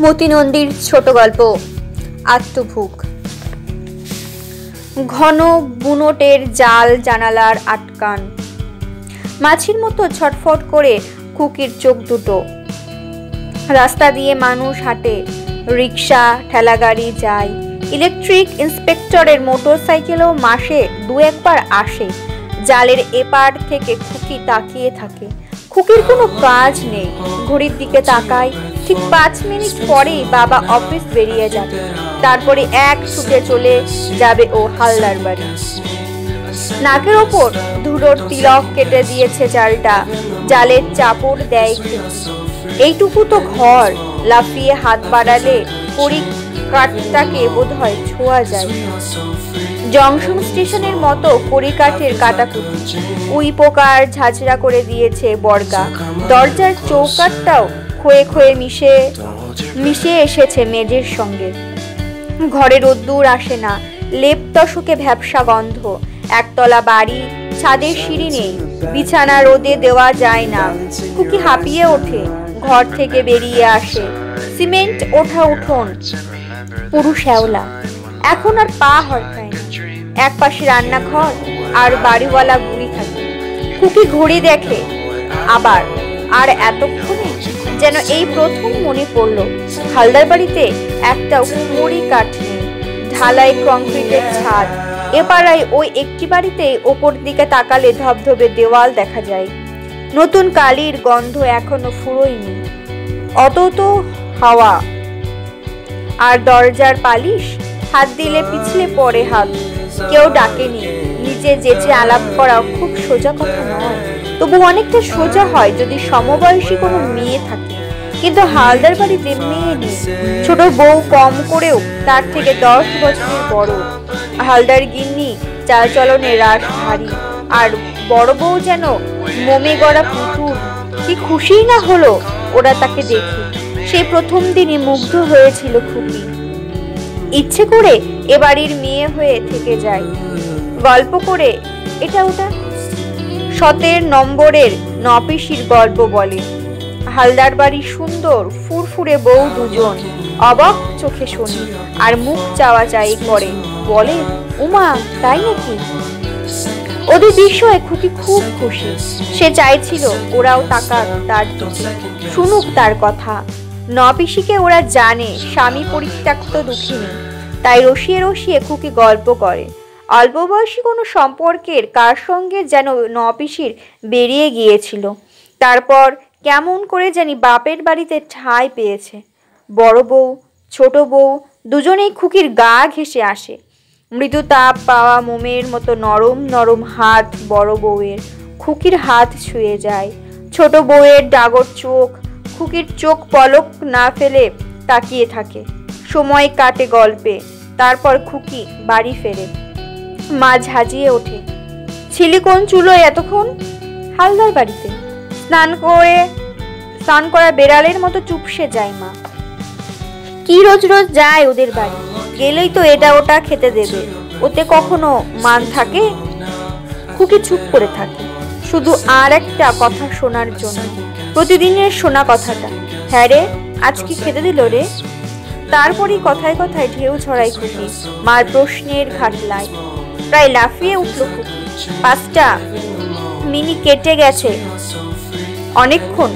মতি নন্দীর ছোট গল্প আত্মভুক। ঘন বুনোটের জাল জানালার আটকান, মাছির মতো ছটফট করে খুকির চোখ দুটো। রাস্তা দিয়ে মানুষ হাঁটে, রিক্সা ঠেলাগাড়ি যায়, ইলেকট্রিক ইন্সপেক্টরের মোটর সাইকেলও মাসে দু একবার আসে। জালের এপার থেকে খুকি তাকিয়ে থাকে। খুকির কোনো কাজ নেই, ঘড়ির দিকে তাকায়। ঠিক 5 মিনিট পরেই বাবা অফিস বেরিয়ে যাবে, তারপরে এক ছুটে চলে যাবে ও হালদার বাড়ি। নাকের ওপর ধুলোর তিলক কেটে দিয়েছে জালটা, জালের চাপড় দেয়। এইটুকু তো ঘর, লাফিয়ে হাত বাড়ালে কড়ি কাঠটাকে বোধহয় ছোঁয়া যায়। জংশন স্টেশনের মতো কড়িকাঠের কাটাকুটি, উই পোকার ঝাঁঝরা করে দিয়েছে বর্গা। দরজার চৌকাঠটাও ক্ষয়ে ক্ষয়ে মিশে এসেছে মেঝের সঙ্গে। ঘরে রোদ্দুর আসে না, লেপ তসকে ভ্যাপসা গন্ধ। একতলা বাড়ি, ছাদের সিঁড়ি নেই, বিছানা রোদে দেওয়া যায় না। খুকি হাঁপিয়ে ওঠে, ঘর থেকে বেরিয়ে আসে। সিমেন্ট ওঠা উঠোন, পুরু শ্যাওলা, এখন আর পা হরকায় না। এক পাশে রান্নাঘর আর বাড়িওয়ালা বুড়ি থাকে। খুকি ঘড়ি দেখে আবার, আর এতক্ষণে যেন এই প্রথম মনে পড়ল হালদার বাড়িতে একটাও কড়ি কাঠ নেই, ঢালাই কংক্রিটের ছাদ। এ পাড়ায় ওই একটি বাড়িতে ওপর দিকে তাকালে ধবধবে দেওয়াল দেখা যায়। নতুন কালির গন্ধ এখনো ফুরোয়নি, অত তো হাওয়া। আর দরজার পালিশ, হাত দিলে পিছলে পড়ে হাত। কেউ ডাকেনি, নিজে যেচে আলাপ করা খুব সোজা কথা নয়, তবু অনেকটা সোজা হয় যদি সমবয়সী কোনো মেয়ে থাকে। কিন্তু হালদার বাড়িতে মেয়ে নেই। ছোট বউ কম করেও তার থেকে 10 বছরের বড়। হালদার গিন্নি চালচলনে রাস ভারী, আর বড় বউ যেন মোমে গড়া পুতুল। কি খুশি না হলো ওরা তাকে দেখে। সেই প্রথম দিনই মুগ্ধ হয়েছিল খুকি। ইচ্ছে করে এ বাড়ির মেয়ে হয়ে থেকে যায়, গল্প করে এটা ওটা 17 নম্বরের নপিসির গল্প বলে। হালদার বাড়ি সুন্দর ফুরফুরে বউ দুজন, অবাক চোখে শুনি আর মুখ চাওয়াচাই করে, বলে উমা তাই নাকি। ওদের বিষয়ে খুকি খুব খুশি। সে চাইছিল ওরাও তাকাক তার দিকে, শুনুক তার কথা। নপিসিকে ওরা জানে স্বামী পরিত্যক্ত দুঃখিনী, তাই রসিয়ে রসিয়ে খুকি গল্প করে। অল্প বয়সী কোনো সম্পর্কের কার সঙ্গে যেন নপিসির বেরিয়ে গিয়েছিল, তারপর কেমন করে জানি বাপের বাড়িতে ঠাঁই পেয়েছে। বড় বউ ছোট বউ দুজনেই খুকির গা ঘেঁষে আসে। মৃদু তাপ পাওয়া মোমের মতো নরম নরম হাত বড় বউয়ের খুকির হাত ছুঁয়ে যায়। ছোট বউয়ের ডাগর চোখ খুকির চোখ পলক না ফেলে তাকিয়ে থাকে। সময় কাটে গল্পে, তারপর খুকি বাড়ি ফেরে। মা ঝাঁঝিয়ে ওঠে, ছিলি কোন চুলোয় এতক্ষণ? হালদার বাড়িতে। স্নান করা বেড়ালের মতো চুপসে যায় মা। কি রোজ রোজ যায় ওদের বাড়ি? গেলেই তো এটা ওটা খেতে দেবে, ওতে কখনো মান থাকে? খুকি চুপ করে থাকে, শুধু আর একটা কথা শোনার জন্য। প্রতিদিনের শোনা কথাটা, হ্যাঁ রে আজ কি খেতে দিল রে? তারপরই কথায় কথায় ঢেউ ছড়াই খুকি মার প্রশ্নের ঘাটলায়। প্রায় লাফিয়ে উঠল খুকি। 5টা মিনিট কেটে গেছে অনেকক্ষণ।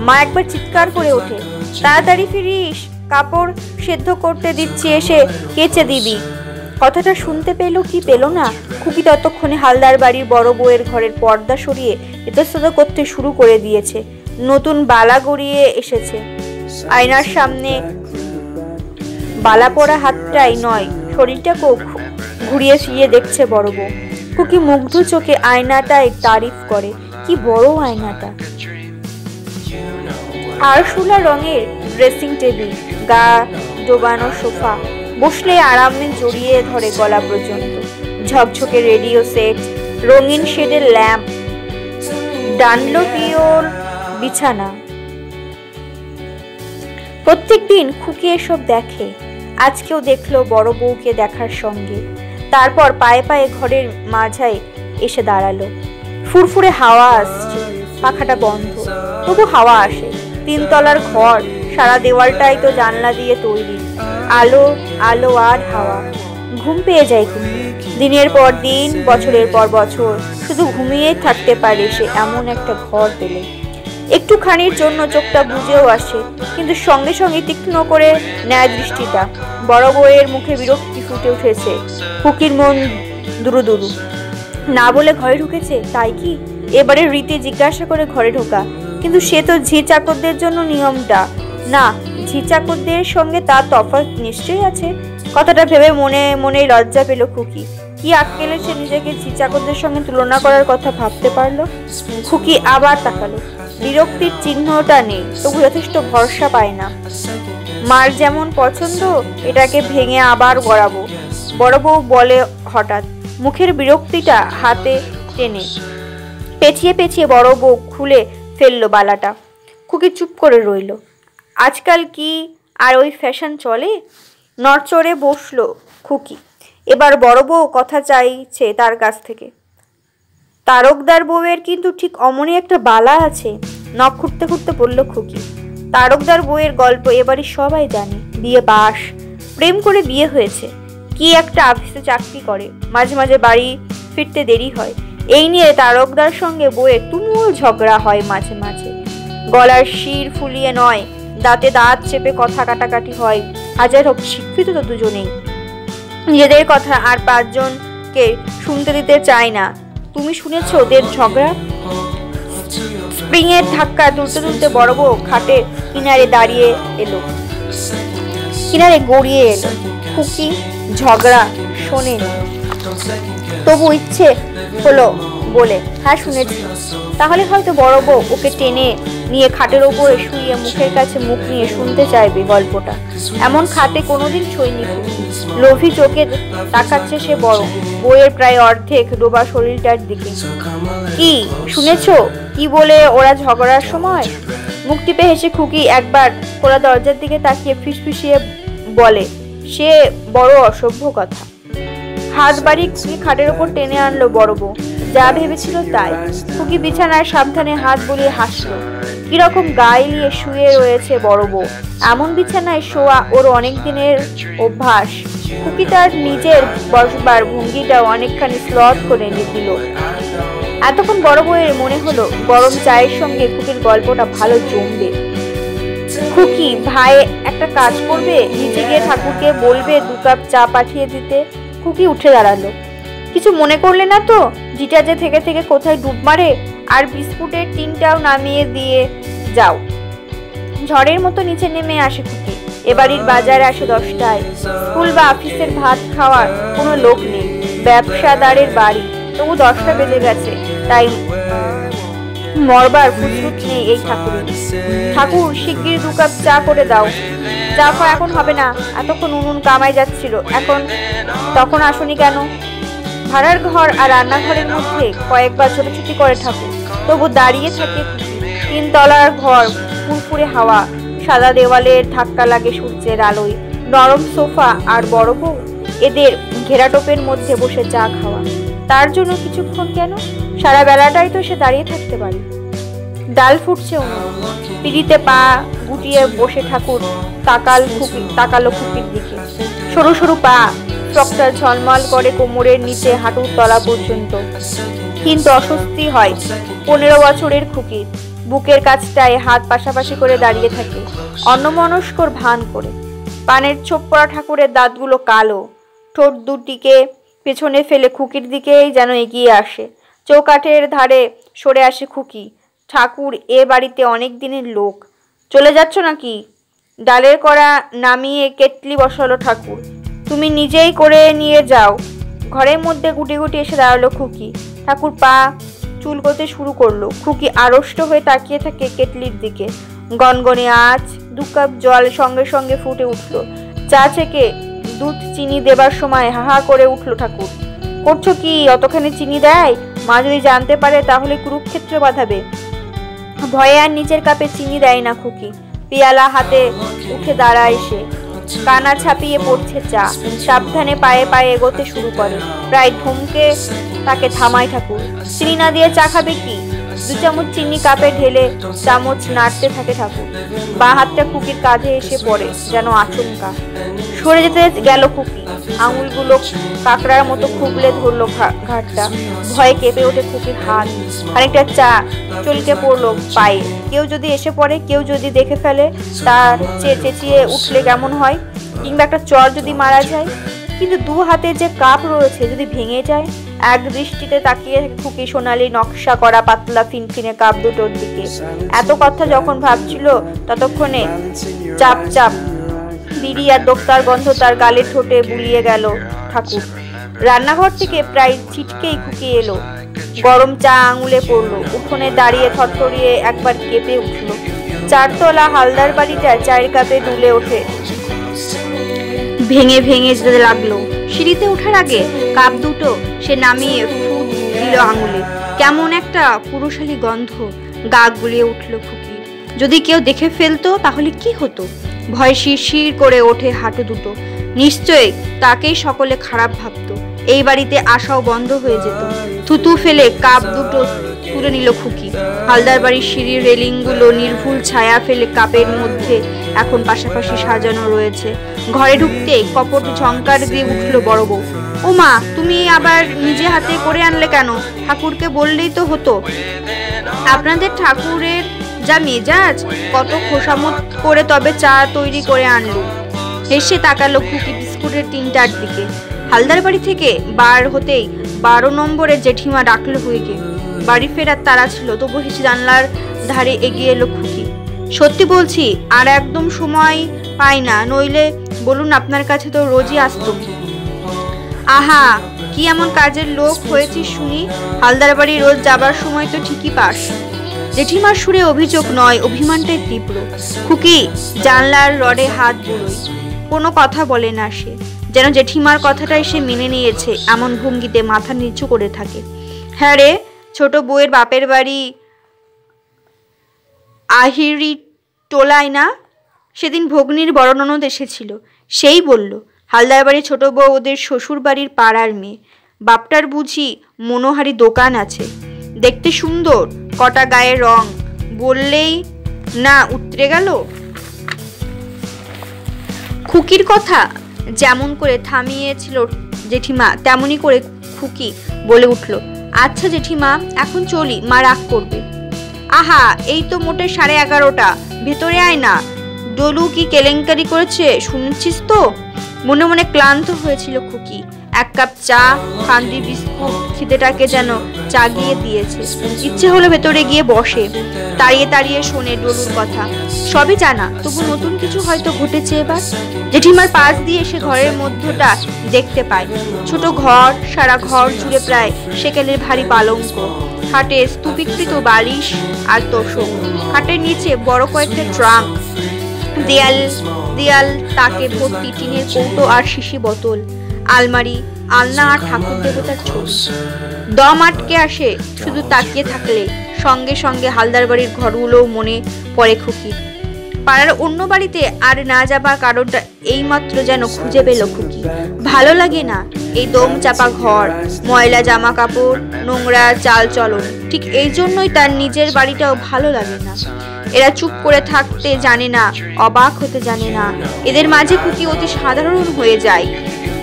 মা একবার চিৎকার করে ওঠে, তাড়াতাড়ি ফিরিস, কাপড় সেদ্ধ করতে দিচ্ছি, এসে কেচে দিবি। কথাটা শুনতে পেল কি পেল না, খুকি ততক্ষণে হালদার বাড়ির বড় বউয়ের ঘরের পর্দা সরিয়ে ইতস্তত করতে শুরু করে দিয়েছে। নতুন বালা গড়িয়ে এসেছে। আয়নার সামনে বালা পড়া হাতটাই নয়, শরীরটাকেও ঘুরিয়ে ফিরিয়ে দেখছে বড় বউ। খুকি মুগ্ধ চোখে আয়নাটাই তারিফ করে, কি বড় আয়নাটা। আরশোলা রঙের ড্রেসিং টেবিল, গা ডোবানো সোফা, বসলে আরামে জড়িয়ে ধরে গলা পর্যন্ত। ঝকঝকে রেডিও সেট, রঙিন শেডের ল্যাম্প, ডানলোপিওর বিছানা। প্রত্যেকদিন খুকি এসব দেখে। আজকেও দেখলো বড় বউকে দেখার সঙ্গে। তারপর পায়ে পায়ে ঘরের মাঝায় এসে দাঁড়ালো। ফুরফুরে হাওয়া আসছে, পাখাটা বন্ধ, তবু হাওয়া আসে। 3 তলার ঘর, সারা দেওয়ালটাই তো জানলা দিয়ে তৈরি, আলো আলো আর হাওয়া। ঘুম পেয়ে যায় খুকি। দিনের পর দিন, বছরের পর বছর শুধু ঘুমিয়েই থাকতে পারে সে এমন একটা ঘর পেলে। একটুখানির জন্য চোখটা বুঝেও আসে, কিন্তু সঙ্গে সঙ্গে তীক্ষ্ণ করে নেয় দৃষ্টিটা। বড় বউয়ের মুখে বিরক্তি ফুটে উঠেছে। খুকির মন দুরু দুরু। না বলে ঘরে ঢুকেছে তাই কি? এবারে রীতি জিজ্ঞাসা করে ঘরে ঢোকা, কিন্তু সে তো ঝি চাকরদের জন্য নিয়মটা। না, ঝি চাকরদের সঙ্গে তার তফাৎ নিশ্চয়ই আছে। কথাটা ভেবে মনে মনেই লজ্জা পেল খুকি। কি আক্কেলে সে নিজেকে ঝি চাকরদের সঙ্গে তুলনা করার কথা ভাবতে পারলো? খুকি আবার তাকালো। বিরক্তির চিহ্নটা নেই, তবু যথেষ্ট ভরসা পায় না। মার যেমন পছন্দ, এটাকে ভেঙে আবার গড়াবো। বড় বউ বলে হঠাৎ, মুখের বিরক্তিটা হাতে টেনে। পেঁচিয়ে পেঁচিয়ে বড় বউ খুলে ফেললো বালাটা। খুকি চুপ করে রইল। আজকাল কি আর ওই ফ্যাশন চলে? নড়চড়ে বসলো খুকি। এবার বড় বউ কথা চাইছে তার কাছ থেকে। তারকদার বউয়ের কিন্তু ঠিক অমনি একটা বালা আছে। নখ খুঁড়তে খুঁড়তে বলল খুকি। তারকদার বউয়ের গল্প এবারই সবাই জানে। বিয়ে বাস, প্রেম করে বিয়ে হয়েছে, কি একটা অফিসে চাকরি করে, মাঝে মাঝে বাড়ি ফিরতে দেরি হয়। এই নিয়ে তারকদার সঙ্গে বউয়ের তুমুল ঝগড়া হয় মাঝে মাঝে। গলার শির ফুলিয়ে নয়, দাঁতে দাঁত চেপে কথা কাটাকাটি হয়। হাজার হোক শিক্ষিত তো দুজনেই, নিজেদের কথা আর পাঁচজনকে শুনতে দিতে চায় না। তুমি শুনেছ ওদের ঝগড়া? স্প্রিং এর ধাক্কা তুলতে তুলতে বড় বউ খাটে কিনারে দাঁড়িয়ে এলো, কিনারে গড়িয়ে এলো। খুকি ঝগড়া শোনেনি, তবু ইচ্ছে হলো বলে, হ্যাঁ শুনেছি। তাহলে হয়তো বড় বউ ওকে টেনে নিয়ে খাটের ওপরে শুইয়ে মুখের কাছে মুখ নিয়ে শুনতে চাইবে গল্পটা। এমন খাটে কোনোদিন শোয়নি। লোভী চোখে তাকাচ্ছে সে বড় বউয়ের প্রায় অর্ধেক ডোবা শরীরটার দিকে। কি শুনেছ? কি বলে ওরা ঝগড়ার সময়? মুখ টিপে হেসে খুকি একবার খোলা দরজার দিকে তাকিয়ে ফিসফিসিয়ে বলে, সে বড় অসভ্য কথা। হাত বাড়ি খুকি খাটের ওপর টেনে আনলো বড় বউ। যা ভেবেছিল তাই। খুকি বিছানায় সাবধানে হাত বুলিয়ে হাসলো। কিরকম গায়ে নিয়ে শুয়ে রয়েছে বড় বউ। এমন বিছানায় শোয়া ওর অনেক দিনের অভ্যাস। খুকি তার নিজের বসবার ভঙ্গিটাও অনেকখানি স্লথ করে দিল। এতক্ষণ বড় বউয়ের মনে হলো গরম চায়ের সঙ্গে খুকির গল্পটা ভালো জমবে। খুকি ভাই একটা কাজ করবে, নিচে গিয়ে ঠাকুরকে বলবে 2 কাপ চা পাঠিয়ে দিতে। খুকি উঠে দাঁড়ালো। কিছু মনে করলে না তো? জিটা যে থেকে থেকে কোথায় ডুব মারে। আর বিস্কুটের টিনটাও নামিয়ে দিয়ে যাও। ঝড়ের মতো নিচে নেমে আসে খুকি। এবাড়ির বাজারে আসে 10টায়। স্কুল বা অফিসের ভাত খাওয়ার কোনো লোক নেই। ব্যবসাদারের বাড়ি, তবু 10টা বেজে গেছে। তাই মরবার ফুসফুস নেই এই ঠাকুরের। ঠাকুর শিগগির 2 কাপ চা করে দাও। চা খাওয়া এখন হবে না, এতক্ষণ উনুন কামাই যাচ্ছিল, তখন আসনি কেন? ভাড়ার ঘর আর রান্নাঘরের মধ্যে কয়েকবার ছোটাছুটি করে ঠাকুর, তবু দাঁড়িয়ে থাকে। 3 তলার ঘর, ফুরফুরে হাওয়া, সাদা দেওয়ালের ধাক্কা লাগে সূর্যের আলোয়, নরম সোফা আর বড় বউ, এদের ঘেরাটোপের মধ্যে বসে চা খাওয়া। তার জন্য কিছুক্ষণ কেন, সারা বেলাটাই তো সে দাঁড়িয়ে থাকতে পারে। ডাল ফুটছে উনুন, পিড়িতে পা গুটিয়ে বসে ঠাকুর তাকালো খুকির দিকে। সরু সরু পা, ফ্রকটা ঝলমল করে কোমরের নিচে হাঁটুর তলা পর্যন্ত। কিন্তু অস্বস্তি হয় 15 বছরের খুকির। বুকের কাছটায় হাত পাশাপাশি করে দাঁড়িয়ে থাকে, অন্যমনস্কর ভান করে। পানের ছোপ পড়া ঠাকুরের দাঁতগুলো কালো, ঠোঁট দুটিকে পেছনে ফেলে খুকির দিকেই যেন এগিয়ে আসে। চৌকাঠের ধারে সরে আসে খুকি। ঠাকুর এ বাড়িতে অনেক দিনের লোক। চলে যাচ্ছ নাকি? ডালের কড়া নামিয়ে কেটলি বসালো ঠাকুর। তুমি নিজেই করে নিয়ে যাও। ঘরের মধ্যে গুটি গুটি এসে দাঁড়ালো খুকি। ঠাকুর পা চুলকোতে শুরু করলো। খুকি আড়ষ্ট হয়ে তাকিয়ে থাকে কেটলির দিকে। গনগনে আঁচ, 2 কাপ জল সঙ্গে সঙ্গে ফুটে উঠলো। চা ছেঁকে দুধ চিনি দেবার সময় হাহা করে উঠলো ঠাকুর। করছো কি? অতখানি চিনি দেয়? মা যদি জানতে পারে তাহলে কুরুক্ষেত্র বাঁধাবে। ভয়ে আর নিচের কাপে চিনি দেয় না খুকি। পেয়ালা হাতে উঠে দাঁড়ায় সে। কানা ছাপিয়ে পড়ছে চা। সাবধানে পায়ে পায়ে এগোতে শুরু করে। প্রায় ধমকে তাকে থামায় ঠাকুর। চিনি না দিয়ে চা খাবে কি? 2 চামচ চিনি কাপে ঢেলে চামচ নাড়তে থাকে ঠাকুর। বাঁ হাতটা খুকির কাঁধে এসে পড়ে যেন আচমকা। সরে যেতে গেল খুকি, আঙুলগুলো কাঁকড়ার মতো খুবলে ধরলো ঘাটটা। ভয়ে কেঁপে ওঠে খুকির হাত, খানিকটা চা চলকে পড়লো পায়ে। কেউ যদি এসে পড়ে, কেউ যদি দেখে ফেলে, তার চেঁচিয়ে উঠলে কেমন হয়? কিংবা একটা চর যদি মারা যায়? কিন্তু 2 হাতে যে কাপ রয়েছে যদি ভেঙে যায়? এক দৃষ্টিতে তাকিয়ে খুকি সোনালি নকশা করা পাতলা ফিনফিনে কাপ দুটোর দিকে। এত কথা যখন ভাবছিল ততক্ষণে চাপ চাপ বিড়ি আর দোক্তার গন্ধ তার গালের ঠোঁটে বুলিয়ে গেল ঠাকুর। রান্নাঘর থেকে প্রায় ছিটকেই খুকি এলো। গরম চা আঙুলে পড়লো। উঠোনে দাঁড়িয়ে থরথরিয়ে একবার কেঁপে উঠল। 4 তলা হালদার বাড়িটা চায়ের কাপে দুলে ওঠে, ভেঙে ভেঙে যেতে লাগলো। সিঁড়িতে ওঠার আগে কাপ দুটো সে নামিয়ে ফুট দিল আঙুলে। কেমন একটা পুরুষালী গন্ধ গা গুলিয়ে উঠল খুকির। যদি কেউ দেখে ফেলতো তাহলে কি হতো? ভয় শিরশির করে ওঠে হাঁটু দুটো। নিশ্চয়ই তাকেই সকলে খারাপ ভাবতো। এই বাড়িতে আসাও বন্ধ হয়ে যেত। থুতু ফেলে কাপ দুটো তুলে নিল খুকি। হালদার বাড়ির সিঁড়ির রেলিংগুলো নির্ভুল ছায়া ফেলে কাপের মধ্যে এখন পাশাপাশি সাজানো রয়েছে। ঘরে ঢুকতেই কপট ঝংকার দিয়ে উঠল বড় বউ। ও মা, তুমি আবার নিজে হাতে করে আনলে কেন? ঠাকুরকে বললেই তো হতো। আপনাদের ঠাকুরের যা মেজাজ, কত খোসামত করে তবে চা তৈরি করে আনলো। হেসে তাকালো খুকি বিস্কুটের টিনটার দিকে। হালদার বাড়ি থেকে বার হতেই 12 নম্বরে জেঠিমা ডাকলো হুইকে। বাড়ি ফেরার তারা ছিল, তবু হেসে জানলার ধারে এগিয়ে এলো খুকি। সত্যি বলছি, আর একদম সময় পাই না, নইলে বলুন আপনার কাছে তো রোজই আসতুম। আহা, কি এমন কাজের লোক হয়েছিস শুনি? হালদার বাড়ি রোজ যাবার সময় তো ঠিকই পাস। জেঠিমার সুরে অভিযোগ নয়, অভিমানটাই তীব্র। খুকি জানলার রডে হাত বুলোয়। কোনো কথা বলে না সে, যেন জেঠিমার কথাটাই সে মেনে নিয়েছে এমন ভঙ্গিতে মাথা নিচু করে থাকে। হ্যাঁ রে, ছোট বউয়ের বাপের বাড়ি আহিরি টোলায় না? সেদিন ভগ্নির বড় ননদ এসেছিল, সেই বলল হালদার বাড়ির ছোট বউ ওদের শ্বশুর বাড়ির পাড়ার মেয়ে। বাপটার বুঝি মনোহারি দোকান আছে, দেখতে সুন্দর, কটা গায়ের রং, বললেই না উতরে গেল। খুকির কথা যেমন করে থামিয়েছিল জেঠিমা, তেমনি করে খুকি বলে উঠল, আচ্ছা জেঠিমা, এখন চলি, মা রাগ করবে। আহা, এই তো মোটে 11:30, ভেতরে আয় না। ডলু কি কেলেঙ্কারি করেছে শুনছিস তো? মনে মনে ক্লান্ত হয়েছিল খুকি। 1 কাপ চা, কান্দি বিস্কুট খিদেটাকে যেন জাগিয়ে দিয়েছে। ইচ্ছে হলো ভেতরে গিয়ে বসে, তাড়িয়ে তাড়িয়ে শোনে ডলুর কথা। সবই জানা, তবু নতুন কিছু হয়তো ঘটেছে এবার। জেঠিমার পাশ দিয়ে সে ঘরের মধ্যটা দেখতে পায়। ছোট ঘর, সারা ঘর জুড়ে প্রায় সেকেলের ভারী পালঙ্ক, খাটে স্তূপীকৃত বালিশ আর তোষক, খাটের নিচে বড় কয়েকটা ট্রাঙ্ক, দেয়াল তাকে ভর্তি টিনের কৌটো আর শিশি বোতল, আলমারি, আলনা আর ঠাকুর দেবতার ছবি। দম আটকে আসে শুধু তাকিয়ে থাকলে। সঙ্গে সঙ্গে হালদার বাড়ির ঘরগুলোও মনে পড়ে খুকির। পাড়ার অন্য বাড়িতে আর না যাবার কারণটা এইমাত্র যেন খুঁজে পেল খুকি। ভালো লাগে না এই দম চাপা ঘর, ময়লা জামা কাপড়, নোংরা চাল চলন। ঠিক এই জন্যই তার নিজের বাড়িটাও ভালো লাগে না। এরা চুপ করে থাকতে জানে না, অবাক হতে জানে না। এদের মাঝে খুকি অতি সাধারণ হয়ে যায়।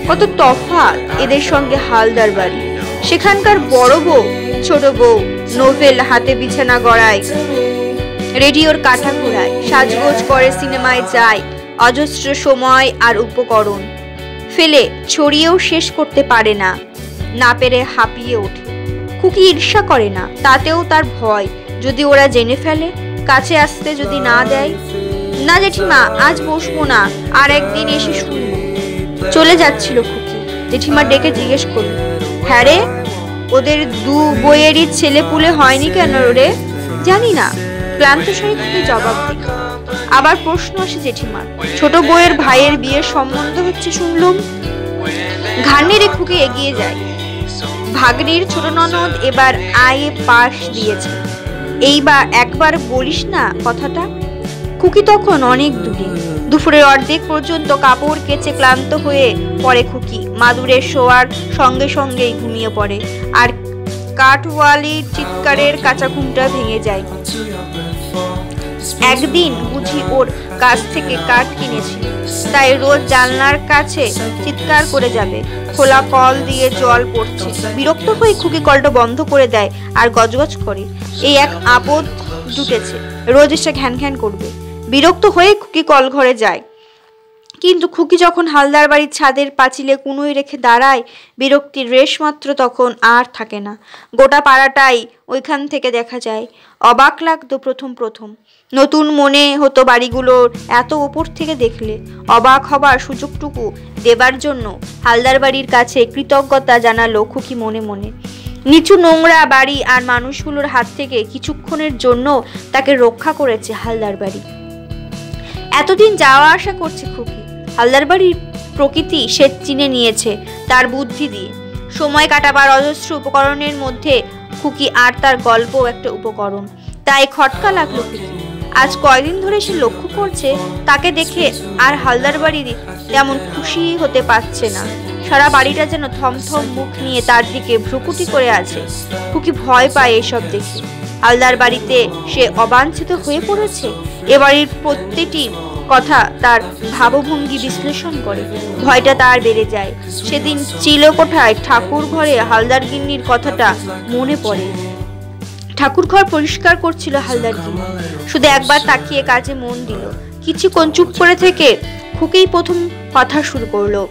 কত তফাৎ এদের সঙ্গে হালদার বাড়ি। সেখানকার বড় বউ, ছোট বউ, নোভেল হাতে বিছানা গড়ায়, রেডিওর কাঠা ঘোরায়, সাজগোজ করে সিনেমায় যায়, অজস্র সময় আর উপকরণ ফেলে ছড়িয়েও শেষ করতে পারে না, না পেরে হাঁপিয়ে ওঠে। খুকি ঈর্ষা করে না, তাতেও তার ভয়, যদি ওরা জেনে ফেলে, কাছে আসতে যদি না দেয়। না জেঠিমা, আজ বসবো না, আর একদিন এসে শুনবো। চলে যাচ্ছিল খুকি। জেঠিমা ডেকে জিজ্ঞেস করল, হ্যাঁ রে, ওদের 2 বইয়েরই ছেলে পুলে হয়নি কেন রে? জানি না, ক্লান্ত স্বরে খুকি জবাব দিল। আবার প্রশ্ন আসে জেঠিমার, ছোট বউয়ের ভাইয়ের বিয়ের সম্বন্ধ হচ্ছে শুনলুম। ঘাড় নেড়ে খুকি এগিয়ে যায়। ভাগ্নির ছোট ননদ এবার আয়ে পাশ দিয়েছে। এইবার একবার বলিস না কথাটা। খুকি তখন অনেক দূরে। দুপুরের অর্ধেক পর্যন্ত কাপড় কেচে ক্লান্ত হয়ে পড়ে খুকি। মাদুরে শোয়ার সঙ্গে সঙ্গেই ঘুমিয়ে পড়ে। আর কাঠওয়ালির চিৎকারের কাঁচা ঘুমটা ভেঙে যায়। একদিন বুঝি ওর কাছ থেকে কাঠ কিনেছিল, তাই রোজ জানলার কাছে চিৎকার করে যাবে। খোলা কল দিয়ে জল পড়ছে, বিরক্ত হয়ে খুকি কলটা বন্ধ করে দেয় আর গজগজ করে। এই এক আপদ জুটেছে, রোজ এসে ঘ্যান ঘ্যান করবে। বিরক্ত হয়ে খুকি কল ঘরে যায়, কিন্তু খুকি যখন হালদার বাড়ির ছাদের পাঁচিলে কুনোই রেখে দাঁড়ায়, বিরক্তির রেশ মাত্র তখন আর থাকে না। গোটা পাড়াটাই ওইখান থেকে দেখা যায়। অবাক লাগতো প্রথম নতুন মনে হতো বাড়িগুলোর এত ওপর থেকে দেখলে। অবাক হবার সুযোগটুকু দেবার জন্য হালদার বাড়ির কাছে কৃতজ্ঞতা জানালো খুকি মনে মনে। নিচু নোংরা বাড়ি আর মানুষগুলোর হাত থেকে কিছুক্ষণের জন্য তাকে রক্ষা করেছে হালদার বাড়ি। এতদিন যাওয়া আসা করছে খুকি, হালদার বাড়ির প্রকৃতি সে চিনে নিয়েছে তার বুদ্ধি দিয়ে। সময় কাটাবার অজস্র উপকরণের মধ্যে খুকি আর তার গল্প একটা উপকরণ, তাই খটকা লাগলো খুকি। আজ কয়দিন ধরে সে লক্ষ্য করছে তাকে দেখে আর হালদার বাড়ি তেমন খুশি হতে পারছে না। সারা বাড়িটা যেন থমথম মুখ নিয়ে তার দিকে ভ্রুকুটি করে আছে। খুকি ভয় পায় এসব দেখে। হালদার বাড়িতে সে অবাঞ্ছিত হয়ে পড়েছে। এ বাড়ির প্রত্যেকটি কথা তার ভাবভঙ্গি বিশ্লেষণ করে। ভয়টা তার বেড়ে যায়। সেদিন চিলকোঠায় ঠাকুর ঘরে হালদার গিন্নির কথাটা মনে পড়ে। ঠাকুর ঘর পরিষ্কার করছিল হালদার গিন্নি, শুধু একবার তাকিয়ে কাজে মন দিল। কিছুক্ষণ চুপ করে থেকে খুকেই প্রথম কথা শুরু করলো।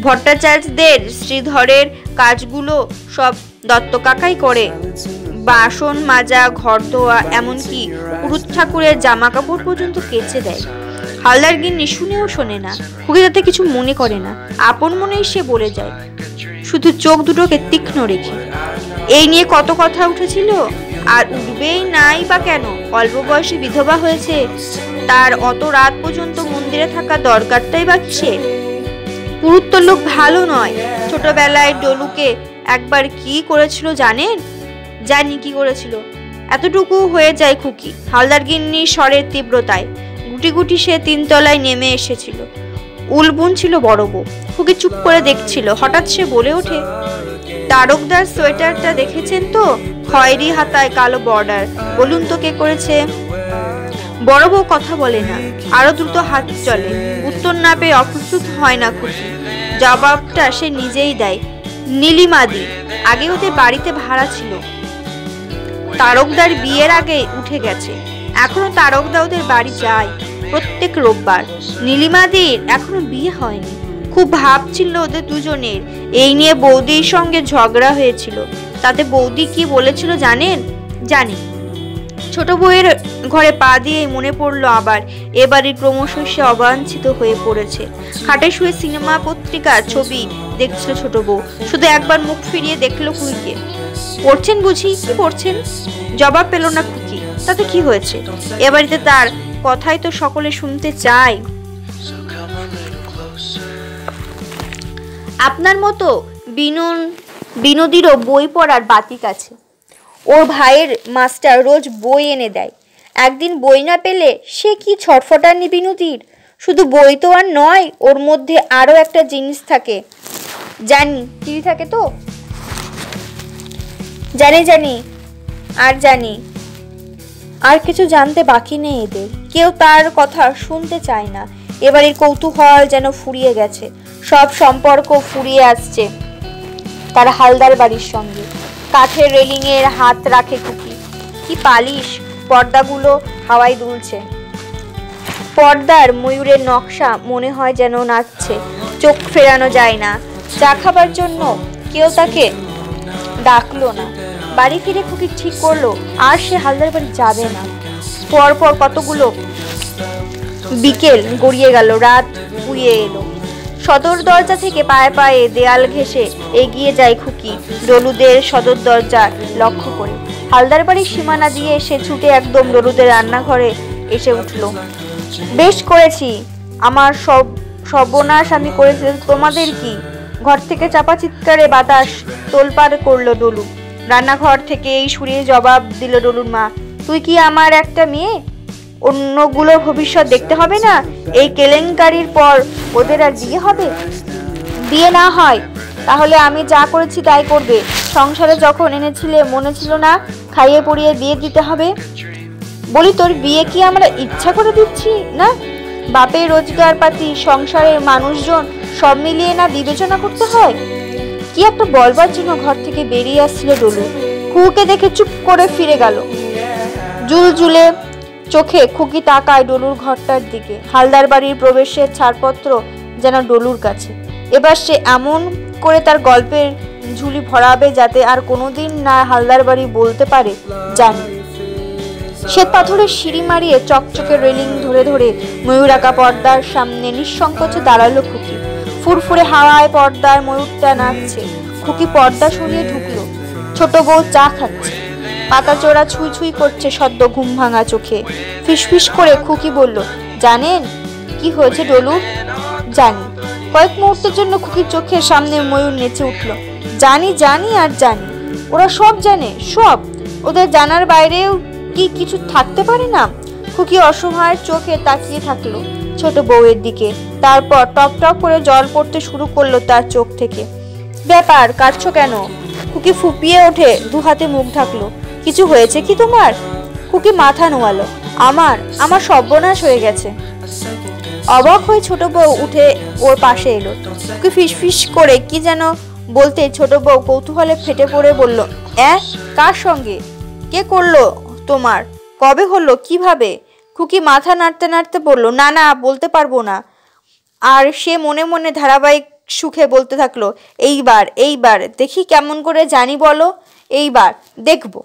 ভট্টাচার্যদের শ্রীধরের কাজগুলো সব দত্ত কাকাই করে, বাসন মাজা, ঘর ধোয়া, এমনকি পুরুত ঠাকুরের জামা কাপড় পর্যন্ত কেচে দেয়। হালদার গিন্নি শুনেও শোনে না, খুকি তাতে কিছু মনে করে না। আপন মনেই সে বলে যায়, শুধু চোখ দুটোকে তীক্ষ্ণ রেখে। এই নিয়ে কত কথা উঠেছিল, আর উঠবেই নাই বা কেন? অল্প বয়সে বিধবা হয়েছে, তার অত রাত পর্যন্ত মন্দিরে থাকা দরকারটাই বা কিসে? পুরুত্ব লোক ভালো নয়। ছোটবেলায় ডলুকে একবার কি করেছিল জানেন? জানি কি করেছিল, এতটুকু হয়ে যায় খুকি হালদার গিন্নির স্বরের তীব্রতায়। গুটি গুটি সে 3 তলায় নেমে এসেছিল। উল বুনছিল বড় বউ। খুকি চুপ করে দেখছিল। হঠাৎ সে বলে ওঠে, তারকদার সোয়েটারটা দেখেছেন তো? খয়েরি হাতায় কালো বর্ডার। বলুন তো কে করেছে? বড় বউ কথা বলে না, আরো দ্রুত হাত চলে। উত্তর না পেয়ে অপ্রস্তুত হয় না খুকি। জবাবটা সে নিজেই দেয়, নীলিমাদি। আগে ওদের বাড়িতে ভাড়া ছিল, তারকদার বিয়ের আগে উঠে গেছে। এখনো তারকদা ওদের বাড়ি যায় প্রত্যেক রোববার। নীলিমাদির এখনো বিয়ে হয়নি। খুব ভাবছিল ওদের দুজনের। এই নিয়ে বৌদির সঙ্গে ঝগড়া হয়েছিল। তাতে বৌদি কি বলেছিল জানেন? জানি। ছোট বউয়ের ঘরে পা দিয়ে মনে পড়লো আবার এবারে ক্রমশ সে অবাঞ্ছিত হয়ে পড়েছে। খাটে শুয়ে সিনেমা পত্রিকার ছবি দেখছিল ছোট বউ। শুধু একবার মুখ ফিরিয়ে দেখলো খুকিকে। পড়ছেন বুঝি? কি পড়ছেন? জবাব পেল না খুকি। তাতে কি হয়েছে? এ বাড়িতে তার কথাই তো সকলে শুনতে চায়। আপনার মতো বিনোদীরও বই পড়ার বাতিক আছে। ওর ভাইয়ের মাস্টার রোজ বই এনে দেয়। একদিন বই না পেলে সে কি ছটফটানি বিনোদীর। শুধু বই তো আর নয়, ওর মধ্যে আরো একটা জিনিস থাকে। জানি, টিভি থাকে তো? জানি আর কিছু জানতে বাকি নেই এদের। কেউ তার কথা শুনতে চায় না। এবারের কৌতূহল যেন ফুরিয়ে গেছে। সব সম্পর্ক ফুরিয়ে আসছে তার হালদার বাড়ির সঙ্গে। কাঠের রেলিং এর হাত রাখে খুকি। কি পালিশ! পর্দাগুলো হাওয়ায় দুলছে। পর্দার ময়ূরের নকশা মনে হয় যেন নাচছে। চোখ ফেরানো যায় না। চা খাবার জন্য কেউ তাকে ডাকলো না। বাড়ি ফিরে খুকি ঠিক করলো আর সে হালদার বাড়ি যাবে না। পরপর কতগুলো বিকেল গড়িয়ে গেল। রাত পুড়িয়ে এলো। সদর দরজা থেকে পায়ে পায়ে দেয়াল ঘেঁষে এগিয়ে যায় খুকি ডলুদের সদর দরজা লক্ষ্য করে। হালদার বাড়ির সীমানা দিয়ে সে ছুটে একদম ডলুদের রান্নাঘরে এসে উঠল। বেশ করেছি, আমার সর্বনাশ আমি করেছি, তোমাদের কি? ঘর থেকে চাপা চিৎকারে বাতাস তোলপাড় করলো ডলু। রান্নাঘর থেকে এই সুরে জবাব দিল ডলুর মা, তুই কি আমার একটা মেয়ে? অন্যগুলোর ভবিষ্যৎ দেখতে হবে না? এই কেলেঙ্কারির পর ওদের আর বিয়ে হবে? বিয়ে না হয় তাহলে আমি যা করেছি তাই করবে। সংসারে যখন এনেছিলে মনে ছিল না খাইয়ে পড়িয়ে বিয়ে দিতে হবে? বলি তোর বিয়ে কি আমরা ইচ্ছা করে দিচ্ছি না? বাপের রোজগার পাতি, সংসারের মানুষজন সব মিলিয়ে না বিবেচনা করতে হয়? কি একটা বলবার জন্য ঘর থেকে বেরিয়ে আসছিল ডলু। খুকে দেখে চুপ করে ফিরে গেল। জুলজুলে চোখে খুকি তাকায় ডলুর ঘরটার দিকে। হালদার বাড়ির প্রবেশের ছাড়পত্র যেন ডলুর কাছে। এবার সে এমন করে তার গল্পের ঝুলি ভরাবে যাতে আর কোনোদিন না হালদার বাড়ি বলতে পারে জানি। শ্বেত পাথরের সিঁড়ি মারিয়ে চকচকে রেলিং ধরে ধরে ময়ূর আঁকা পর্দার সামনে নিঃসংকোচে দাঁড়ালো খুকি। ফুরফুরে হাওয়ায় পর্দার ময়ূরটা নাচছে। খুকি পর্দা সরিয়ে ঢুকলো। ছোট বউ চা খাচ্ছে, পাতা চোরা ছুঁই ছুঁই করছে সদ্য ঘুম ভাঙা চোখে। ফিসফিস করে খুকি বলল, জানেন কি হয়েছে ডলু? জানি। কয়েক মুহূর্তের জন্য খুকির চোখের সামনে ময়ূর নেচে উঠল। জানি জানি আর জানি, ওরা সব জানে, সব। ওদের জানার বাইরেও কি কিছু থাকতে পারে না? খুকি অসহায় চোখে তাকিয়ে থাকলো ছোট বউয়ের দিকে। তারপর টপ টপ করে জল পড়তে শুরু করলো তার চোখ থেকে। ব্যাপার, কাঁদছো কেন? খুকি ফুপিয়ে ওঠে, দু হাতে মুখ ঢাকলো। কিছু হয়েছে কি তোমার? খুকি মাথা নোয়ালো। আমার সর্বনাশ হয়ে গেছে। অবাক হয়ে ছোট বউ উঠে ওর পাশে এলো। খুকি ফিসফিস করে কি যেন বলতে ছোট বউ কৌতূহলে ফেটে পড়ে বলল, কার সঙ্গে? কে করলো তোমার? কবে হলো? কিভাবে? খুকি মাথা নাড়তে নাড়তে বলল, না বলতে পারবো না। আর সে মনে মনে ধারাবাহিক সুখে বলতে থাকলো, এইবার দেখি কেমন করে জানি বলো, এইবার দেখবো।